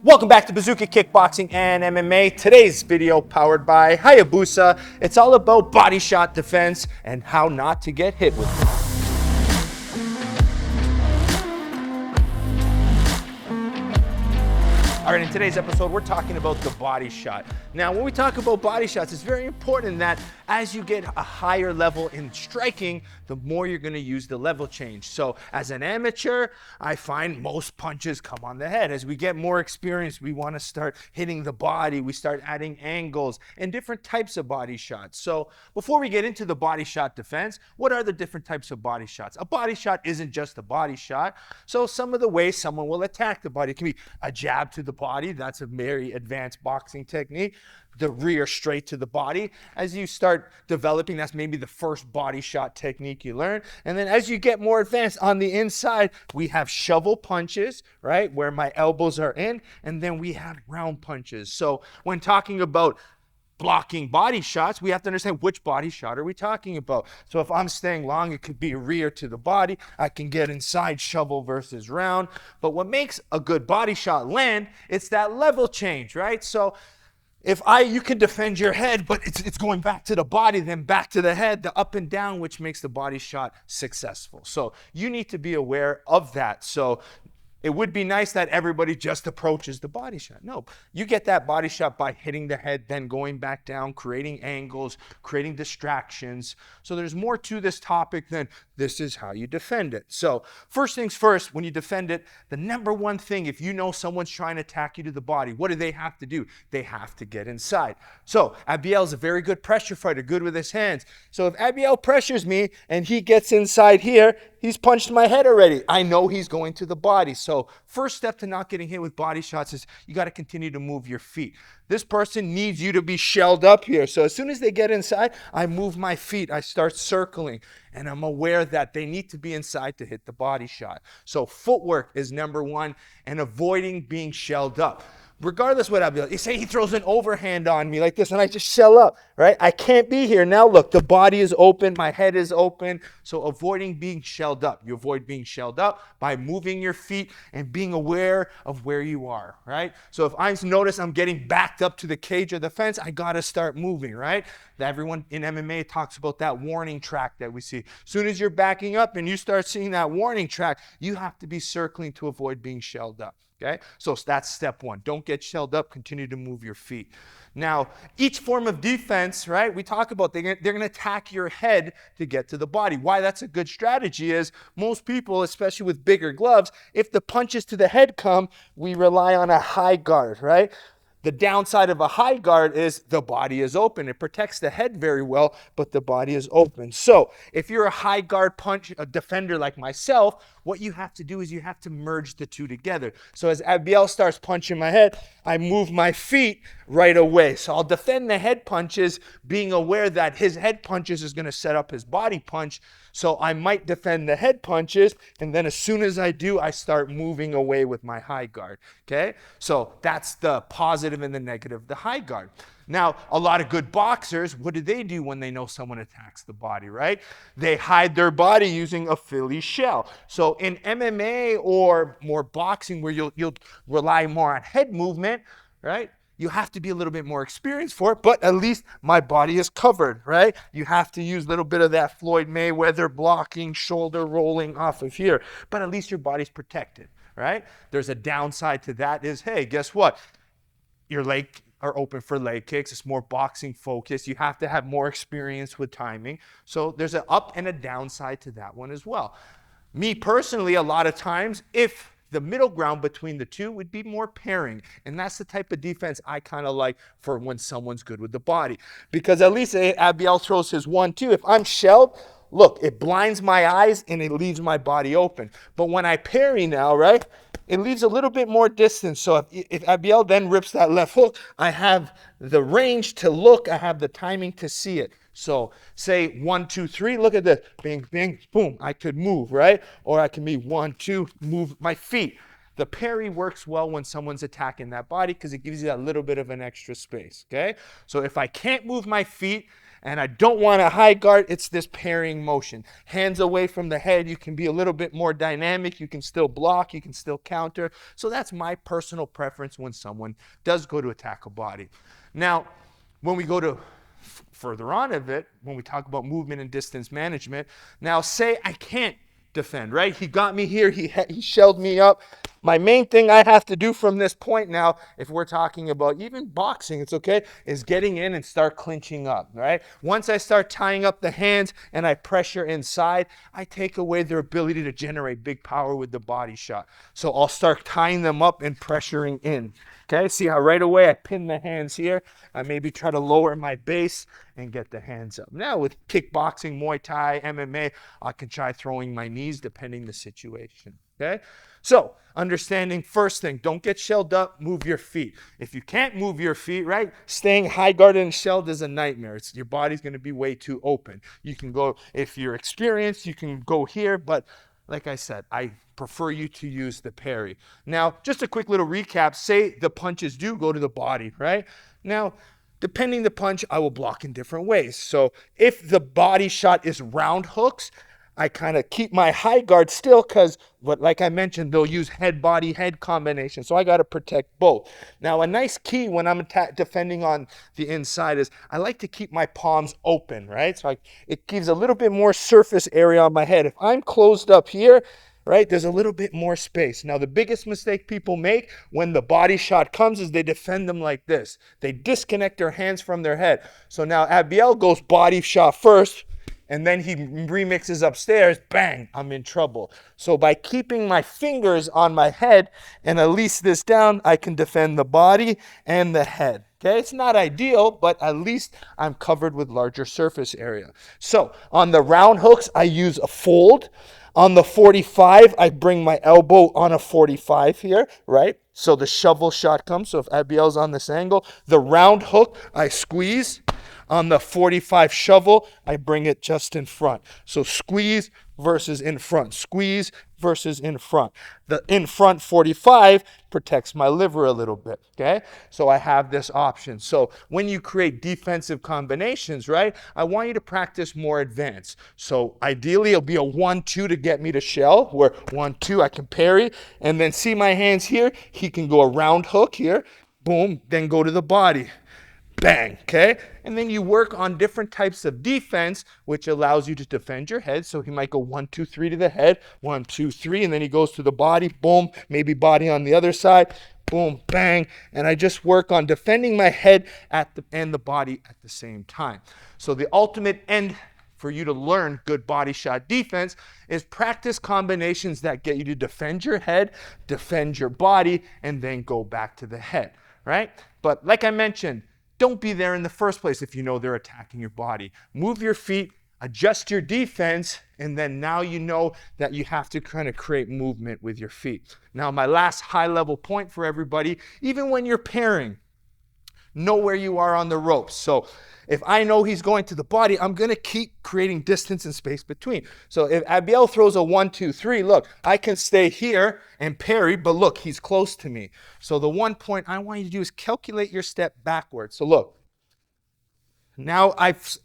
Welcome back to Bazooka Kickboxing and MMA. Today's video powered by Hayabusa. It's all about body shot defense and how not to get hit with it. All right, in today's episode, we're talking about the body shot. Now, when we talk about body shots, it's very important that as you get a higher level in striking, the more you're going to use the level change. So as an amateur, I find most punches come on the head. As we get more experience, we want to start hitting the body. We start adding angles and different types of body shots. So before we get into the body shot defense, what are the different types of body shots? A body shot isn't just a body shot. So some of the ways someone will attack the body, it can be a jab to the body. That's a very advanced boxing technique. The rear straight to the body. As you start developing, that's maybe the first body shot technique you learn. And then as you get more advanced on the inside, we have shovel punches, right, where my elbows are in, and then we have round punches. So when talking about blocking body shots, we have to understand which body shot are we talking about. So if I'm staying long, it could be rear to the body. I can get inside, shovel versus round. But what makes a good body shot land, it's that level change, right? So you can defend your head, but it's going back to the body, then back to the head, the up and down, which makes the body shot successful. So you need to be aware of that. So it would be nice that everybody just approaches the body shot. No, you get that body shot by hitting the head, then going back down, creating angles, creating distractions. So there's more to this topic than this is how you defend it. So first things first, when you defend it, the number one thing, if you know someone's trying to attack you to the body, what do they have to do? They have to get inside. So Abiel is a very good pressure fighter, good with his hands. So if Abiel pressures me and he gets inside here, he's punched my head already. I know he's going to the body. So first step to not getting hit with body shots is you got to continue to move your feet. This person needs you to be shelled up here. So as soon as they get inside, I move my feet. I start circling. And I'm aware that they need to be inside to hit the body shot. So footwork is number one, and avoiding being shelled up. Regardless what I'll be like, you say he throws an overhand on me like this and I just shell up, right? I can't be here. Now look, the body is open, my head is open. So avoiding being shelled up. You avoid being shelled up by moving your feet and being aware of where you are, right? So if I notice I'm getting backed up to the cage or the fence, I got to start moving, right? Everyone in MMA talks about that warning track that we see. As soon as you're backing up and you start seeing that warning track, you have to be circling to avoid being shelled up. Okay, so that's step one. Don't get shelled up. Continue to move your feet. Now, each form of defense, right, we talk about they're going to attack your head to get to the body. Why that's a good strategy is most people, especially with bigger gloves, if the punches to the head come, we rely on a high guard, right? The downside of a high guard is the body is open. It protects the head very well, but the body is open. So if you're a high guard a defender like myself, what you have to do is you have to merge the two together. So as Abiel starts punching my head, I move my feet right away. So I'll defend the head punches, being aware that his head punches is going to set up his body punch. So I might defend the head punches, and then as soon as I do, I start moving away with my high guard, okay? So that's the positive and the negative, the high guard. Now, a lot of good boxers, what do when they know someone attacks the body, right? They hide their body using a Philly shell. So in MMA or more boxing where you'll rely more on head movement, right? You have to be a little bit more experienced for it, but at least my body is covered, right? You have to use a little bit of that Floyd Mayweather blocking, shoulder rolling off of here, but at least your body's protected, right? There's a downside to that is, hey, guess what? Your leg are open for leg kicks. It's more boxing focused. You have to have more experience with timing. So there's an up and a downside to that one as well. Me personally, a lot of times, if the middle ground between the two would be more pairing. And that's the type of defense I kind of like for when someone's good with the body. Because at least Abiel throws his 1-2. If I'm shelled, look, it blinds my eyes and it leaves my body open. But when I parry now, right, it leaves a little bit more distance. So if Abiel then rips that left hook, I have the range to look. I have the timing to see it. So say 1, 2, 3, look at this. Bing, bing, boom. I could move, right? Or I can be 1, 2, move my feet. The parry works well when someone's attacking that body because it gives you that little bit of an extra space, okay? So if I can't move my feet and I don't want a high guard, it's this parrying motion. Hands away from the head, you can be a little bit more dynamic. You can still block, you can still counter. So that's my personal preference when someone does go to attack a body. Now, when we go to further on of it, when we talk about movement and distance management, now say I can't defend, right? He got me here, he shelled me up. My main thing I have to do from this point now, if we're talking about even boxing, it's okay, is getting in and start clinching up, right? Once I start tying up the hands and I pressure inside, I take away their ability to generate big power with the body shot. So I'll start tying them up and pressuring in. Okay, see how right away I pin the hands here. I maybe try to lower my base and get the hands up. Now with kickboxing, Muay Thai, MMA, I can try throwing my knees depending the situation. Okay, so understanding first thing, don't get shelled up, move your feet. If you can't move your feet, right, staying high guarded and shelled is a nightmare. Your body's going to be way too open. You can go, if you're experienced, you can go here, but like I said, I prefer you to use the parry. Now, just a quick little recap. Say the punches do go to the body, right? Now, depending the punch, I will block in different ways. So if the body shot is round hooks, I kind of keep my high guard still because, like I mentioned, they'll use head-body-head combination. So I got to protect both. Now, a nice key when I'm defending on the inside is I like to keep my palms open, right? So it gives a little bit more surface area on my head. If I'm closed up here, right, there's a little bit more space. Now, the biggest mistake people make when the body shot comes is they defend them like this. They disconnect their hands from their head. So now Abiel goes body shot first, and then he remixes upstairs, bang, I'm in trouble. So by keeping my fingers on my head and release this down, I can defend the body and the head. Okay, it's not ideal, but at least I'm covered with larger surface area. So on the round hooks, I use a fold. On the 45, I bring my elbow on a 45 here, right? So the shovel shot comes. So if Abiel's on this angle, the round hook, I squeeze. On the 45 shovel, I bring it just in front. So squeeze versus in front. Squeeze versus in front. The in front 45 protects my liver a little bit, okay? So I have this option. So when you create defensive combinations, right, I want you to practice more advanced. So ideally, it'll be a 1-2 to get me to shell, where 1-2, I can parry. And then see my hands here? He can go a round hook here, boom, then go to the body. Bang, okay? And then you work on different types of defense, which allows you to defend your head. So he might go 1, 2, 3 to the head, 1, 2, 3, and then he goes to the body, boom, maybe body on the other side, boom, bang. And I just work on defending my head and the body at the same time. So the ultimate end for you to learn good body shot defense is practice combinations that get you to defend your head, defend your body, and then go back to the head, right? But like I mentioned, don't be there in the first place if you know they're attacking your body. Move your feet, adjust your defense, and then now you know that you have to kind of create movement with your feet. Now, my last high-level point for everybody, even when you're parrying, know where you are on the ropes. So if I know he's going to the body, I'm going to keep creating distance and space between. So if Abiel throws a 1, 2, 3, look, I can stay here and parry, but look, he's close to me. So the one point I want you to do is calculate your step backwards. So look, now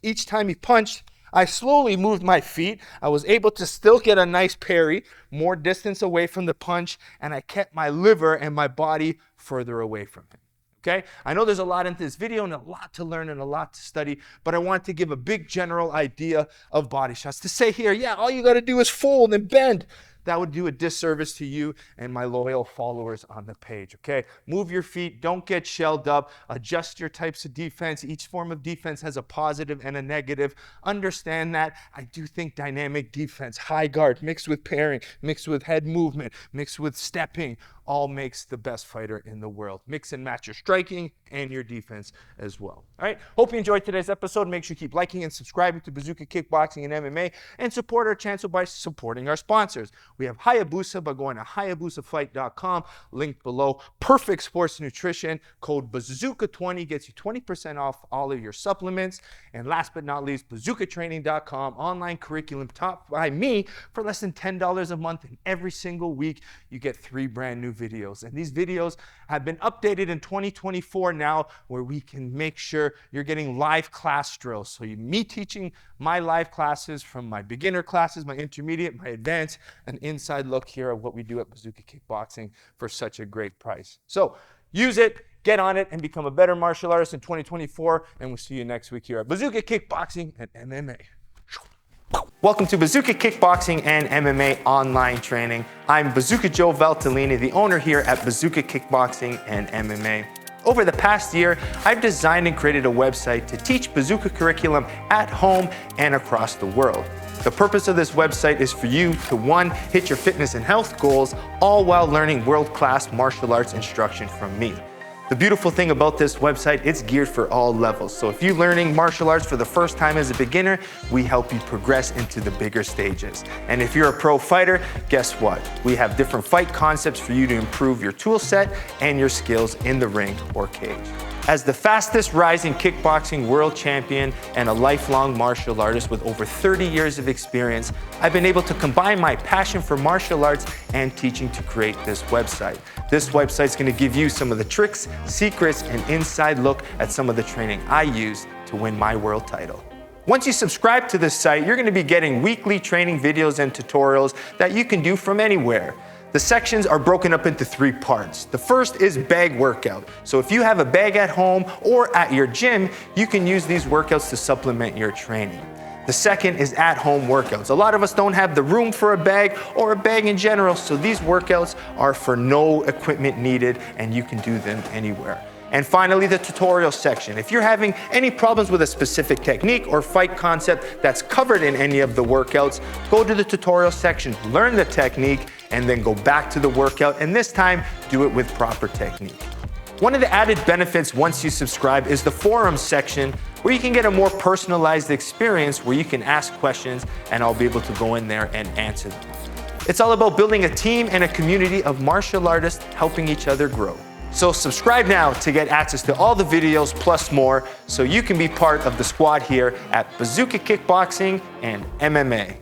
each time he punched, I slowly moved my feet. I was able to still get a nice parry, more distance away from the punch, and I kept my liver and my body further away from him. Okay? I know there's a lot in this video and a lot to learn and a lot to study, but I want to give a big general idea of body shots. To say here, yeah, all you got to do is fold and bend. That would do a disservice to you and my loyal followers on the page, okay? Move your feet, don't get shelled up, adjust your types of defense. Each form of defense has a positive and a negative. Understand that. I do think dynamic defense, high guard, mixed with parrying, mixed with head movement, mixed with stepping, all makes the best fighter in the world. Mix and match your striking and your defense as well. All right, hope you enjoyed today's episode. Make sure you keep liking and subscribing to Bazooka Kickboxing and MMA, and support our channel by supporting our sponsors. We have Hayabusa by going to HayabusaFight.com, linked below. Perfect Sports Nutrition, code Bazooka20 gets you 20% off all of your supplements. And last but not least, BazookaTraining.com, online curriculum taught by me for less than $10 a month, and every single week you get 3 brand new new videos. And these videos have been updated in 2024 now, where we can make sure you're getting live class drills. So me teaching my live classes from my beginner classes, my intermediate, my advanced, an inside look here at what we do at Bazooka Kickboxing for such a great price. So use it, get on it, and become a better martial artist in 2024. And we'll see you next week here at Bazooka Kickboxing and MMA. Welcome to Bazooka Kickboxing and MMA online training. I'm Bazooka Joe Valtellini, the owner here at Bazooka Kickboxing and MMA. Over the past year, I've designed and created a website to teach Bazooka curriculum at home and across the world. The purpose of this website is for you to, one, hit your fitness and health goals, all while learning world-class martial arts instruction from me. The beautiful thing about this website, it's geared for all levels. So if you're learning martial arts for the first time as a beginner, we help you progress into the bigger stages. And if you're a pro fighter, guess what? We have different fight concepts for you to improve your tool set and your skills in the ring or cage. As the fastest rising kickboxing world champion and a lifelong martial artist with over 30 years of experience, I've been able to combine my passion for martial arts and teaching to create this website. This website's going to give you some of the tricks, secrets, and inside look at some of the training I use to win my world title. Once you subscribe to this site, you're going to be getting weekly training videos and tutorials that you can do from anywhere. The sections are broken up into 3 parts. The first is bag workout. So if you have a bag at home or at your gym, you can use these workouts to supplement your training. The second is at-home workouts. A lot of us don't have the room for a bag or a bag in general, so these workouts are for no equipment needed and you can do them anywhere. And finally, the tutorial section. If you're having any problems with a specific technique or fight concept that's covered in any of the workouts, go to the tutorial section, learn the technique, and then go back to the workout, and this time, do it with proper technique. One of the added benefits once you subscribe is the forums section, where you can get a more personalized experience where you can ask questions and I'll be able to go in there and answer them. It's all about building a team and a community of martial artists helping each other grow. So subscribe now to get access to all the videos plus more, so you can be part of the squad here at Bazooka Kickboxing and MMA.